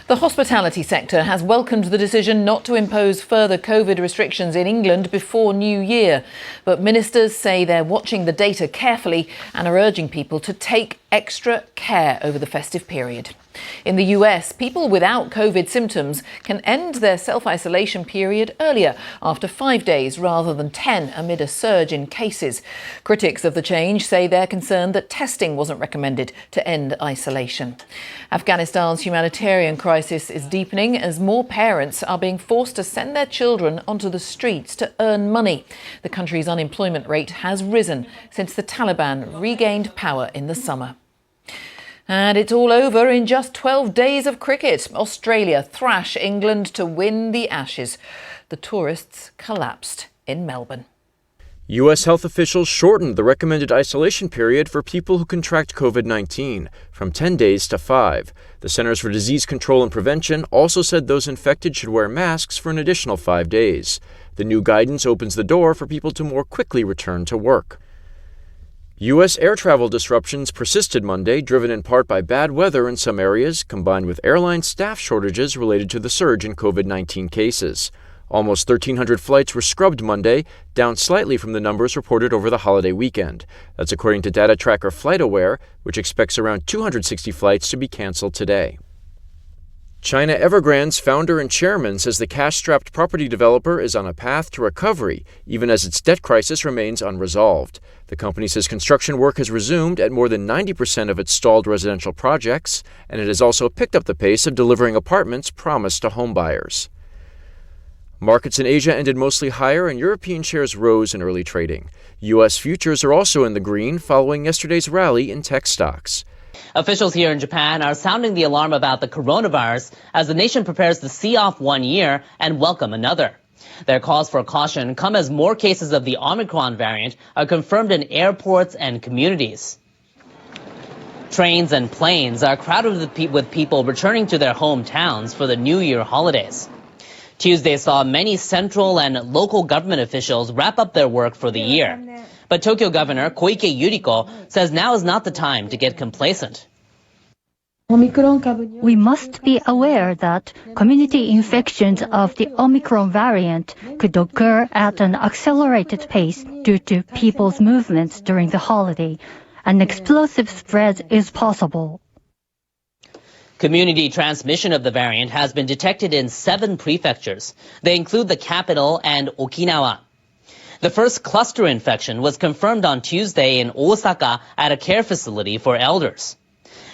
The hospitality sector has welcomed the decision not to impose further COVID restrictions in England before New Year. But ministers say they're watching the data carefully and are urging people to take extra care over the festive period. In the US, people without COVID symptoms can end their self-isolation period earlier, after 5 days rather than 10 amid a surge in cases. Critics of the change say they're concerned that testing wasn't recommended to end isolation. Afghanistan's humanitarian crisis is deepening as more parents are being forced to send their children onto the streets to earn money. The country's unemployment rate has risen since the Taliban regained power in the summer. And it's all over in just 12 days of cricket. Australia thrash England to win the Ashes. The tourists collapsed in Melbourne. U.S. health officials shortened the recommended isolation period for people who contract COVID-19 from 10 days to 5. The Centers for Disease Control and Prevention also said those infected should wear masks for an additional 5 days. The new guidance opens the door for people to more quickly return to work. U.S. air travel disruptions persisted Monday, driven in part by bad weather in some areas, combined with airline staff shortages related to the surge in COVID-19 cases. Almost 1,300 flights were scrubbed Monday, down slightly from the numbers reported over the holiday weekend. That's according to data tracker FlightAware, which expects around 260 flights to be canceled today. China Evergrande's founder and chairman says the cash-strapped property developer is on a path to recovery, even as its debt crisis remains unresolved. The company says construction work has resumed at more than 90% of its stalled residential projects, and it has also picked up the pace of delivering apartments promised to homebuyers. Markets in Asia ended mostly higher, and European shares rose in early trading. U.S. futures are also in the green following yesterday's rally in tech stocks. Officials here in Japan are sounding the alarm about the coronavirus as the nation prepares to see off 1 year and welcome another. Their calls for caution come as more cases of the Omicron variant are confirmed in airports and communities. Trains and planes are crowded with people returning to their hometowns for the New Year holidays. Tuesday saw many central and local government officials wrap up their work for the year. But Tokyo Governor Koike Yuriko says now is not the time to get complacent. We must be aware that community infections of the Omicron variant could occur at an accelerated pace due to people's movements during the holiday. An explosive spread is possible. Community transmission of the variant has been detected in 7 prefectures. They include the capital and Okinawa. The first cluster infection was confirmed on Tuesday in Osaka at a care facility for elders.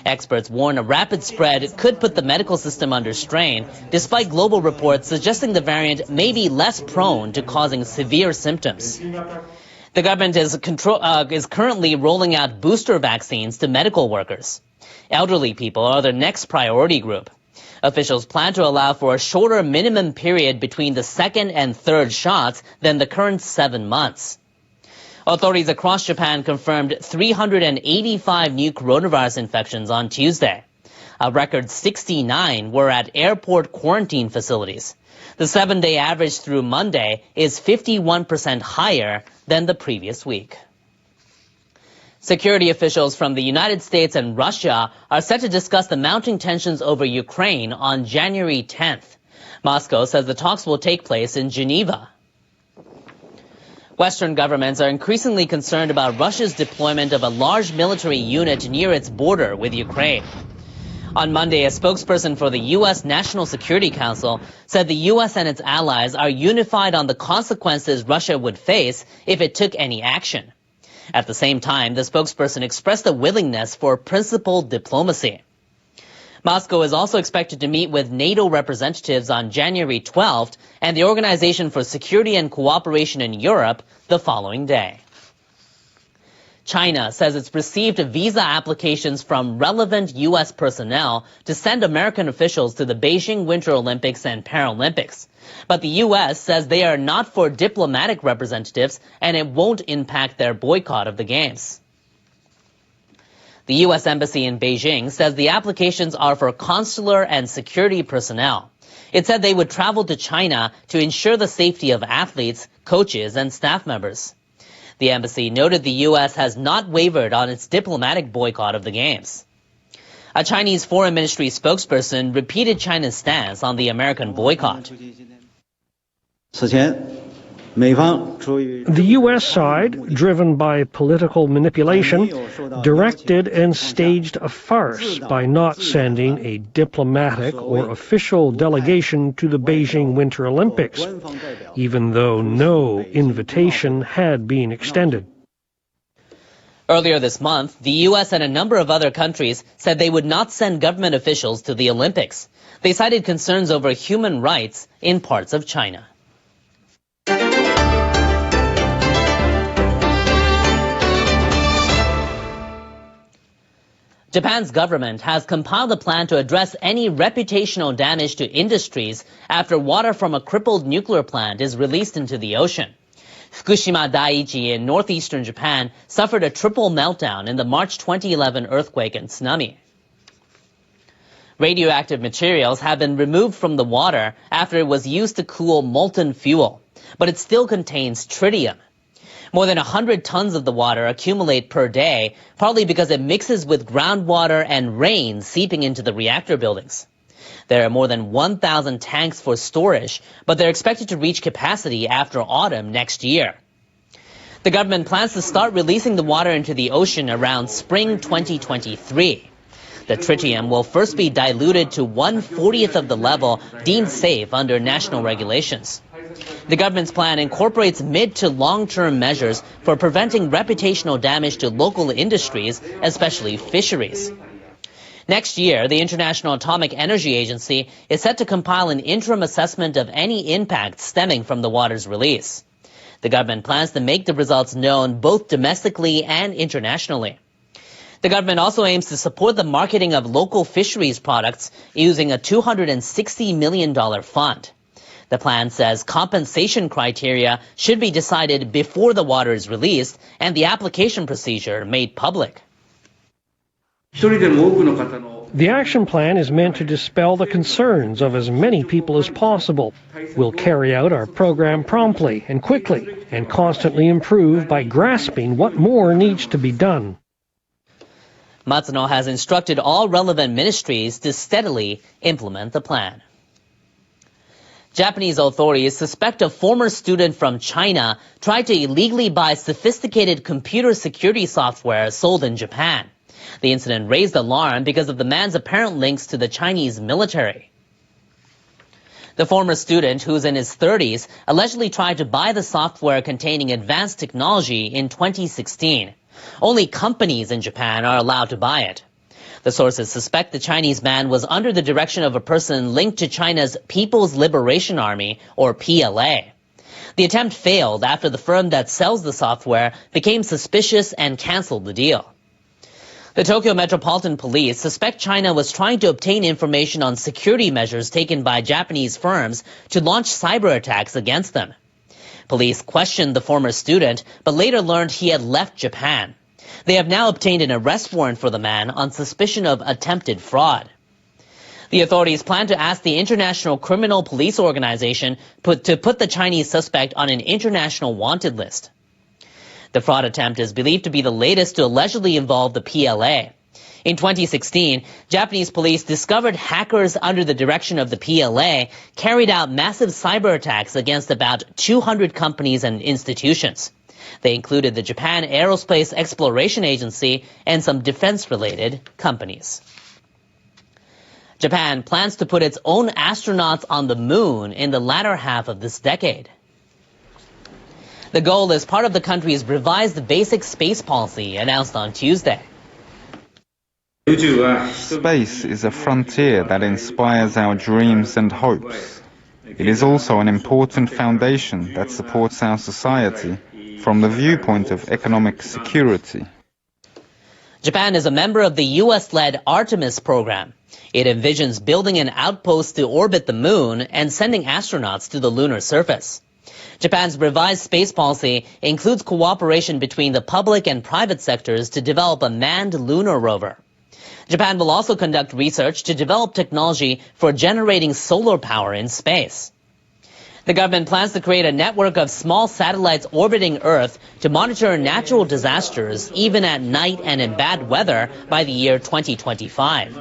Experts warn a rapid spread could put the medical system under strain, despite global reports suggesting the variant may be less prone to causing severe symptoms. The government is currently rolling out booster vaccines to medical workers. Elderly people are the next priority group. Officials plan to allow for a shorter minimum period between the second and third shots than the current 7 months. Authorities across Japan confirmed 385 new coronavirus infections on Tuesday. A record 69 were at airport quarantine facilities. The 7-day average through Monday is 51% higher than the previous week. Security officials from the United States and Russia are set to discuss the mounting tensions over Ukraine on January 10th. Moscow says the talks will take place in Geneva. Western governments are increasingly concerned about Russia's deployment of a large military unit near its border with Ukraine. On Monday, a spokesperson for the U.S. National Security Council said the U.S. and its allies are unified on the consequences Russia would face if it took any action. At the same time, the spokesperson expressed a willingness for principled diplomacy. Moscow is also expected to meet with NATO representatives on January 12th and the Organization for Security and Cooperation in Europe the following day. China says it's received visa applications from relevant U.S. personnel to send American officials to the Beijing Winter Olympics and Paralympics. But the U.S. says they are not for diplomatic representatives and it won't impact their boycott of the Games. The U.S. Embassy in Beijing says the applications are for consular and security personnel. It said they would travel to China to ensure the safety of athletes, coaches, and staff members. The embassy noted the U.S. has not wavered on its diplomatic boycott of the Games. A Chinese foreign ministry spokesperson repeated China's stance on the American boycott. The U.S. side, driven by political manipulation, directed and staged a farce by not sending a diplomatic or official delegation to the Beijing Winter Olympics, even though no invitation had been extended. Earlier this month, the U.S. and a number of other countries said they would not send government officials to the Olympics. They cited concerns over human rights in parts of China. Japan's government has compiled a plan to address any reputational damage to industries after water from a crippled nuclear plant is released into the ocean. Fukushima Daiichi in northeastern Japan suffered a triple meltdown in the March 2011 earthquake and tsunami. Radioactive materials have been removed from the water after it was used to cool molten fuel, but it still contains tritium. More than 100 tons of the water accumulate per day, partly because it mixes with groundwater and rain seeping into the reactor buildings. There are more than 1,000 tanks for storage, but they're expected to reach capacity after autumn next year. The government plans to start releasing the water into the ocean around spring 2023. The tritium will first be diluted to 1/40th of the level deemed safe under national regulations. The government's plan incorporates mid to long-term measures for preventing reputational damage to local industries, especially fisheries. Next year, the International Atomic Energy Agency is set to compile an interim assessment of any impact stemming from the water's release. The government plans to make the results known both domestically and internationally. The government also aims to support the marketing of local fisheries products using a $260 million fund. The plan says compensation criteria should be decided before the water is released and the application procedure made public. The action plan is meant to dispel the concerns of as many people as possible. We'll carry out our program promptly and quickly and constantly improve by grasping what more needs to be done. Matsuno has instructed all relevant ministries to steadily implement the plan. Japanese authorities suspect a former student from China tried to illegally buy sophisticated computer security software sold in Japan. The incident raised alarm because of the man's apparent links to the Chinese military. The former student, who's in his 30s, allegedly tried to buy the software containing advanced technology in 2016. Only companies in Japan are allowed to buy it. The sources suspect the Chinese man was under the direction of a person linked to China's People's Liberation Army, or PLA. The attempt failed after the firm that sells the software became suspicious and canceled the deal. The Tokyo Metropolitan Police suspect China was trying to obtain information on security measures taken by Japanese firms to launch cyber attacks against them. Police questioned the former student, but later learned he had left Japan. They have now obtained an arrest warrant for the man on suspicion of attempted fraud. The authorities plan to ask the International Criminal Police Organization to put the Chinese suspect on an international wanted list. The fraud attempt is believed to be the latest to allegedly involve the PLA. In 2016, Japanese police discovered hackers under the direction of the PLA carried out massive cyber attacks against about 200 companies and institutions. They included the Japan Aerospace Exploration Agency and some defense-related companies. Japan plans to put its own astronauts on the moon in the latter half of this decade. The goal is part of the country's revised basic space policy announced on Tuesday. Space is a frontier that inspires our dreams and hopes. It is also an important foundation that supports our society from the viewpoint of economic security. Japan is a member of the US-led Artemis program. It envisions building an outpost to orbit the moon and sending astronauts to the lunar surface. Japan's revised space policy includes cooperation between the public and private sectors to develop a manned lunar rover. Japan will also conduct research to develop technology for generating solar power in space. The government plans to create a network of small satellites orbiting Earth to monitor natural disasters, even at night and in bad weather, by the year 2025.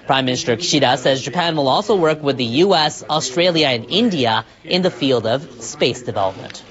Prime Minister Kishida says Japan will also work with the US, Australia, and India in the field of space development.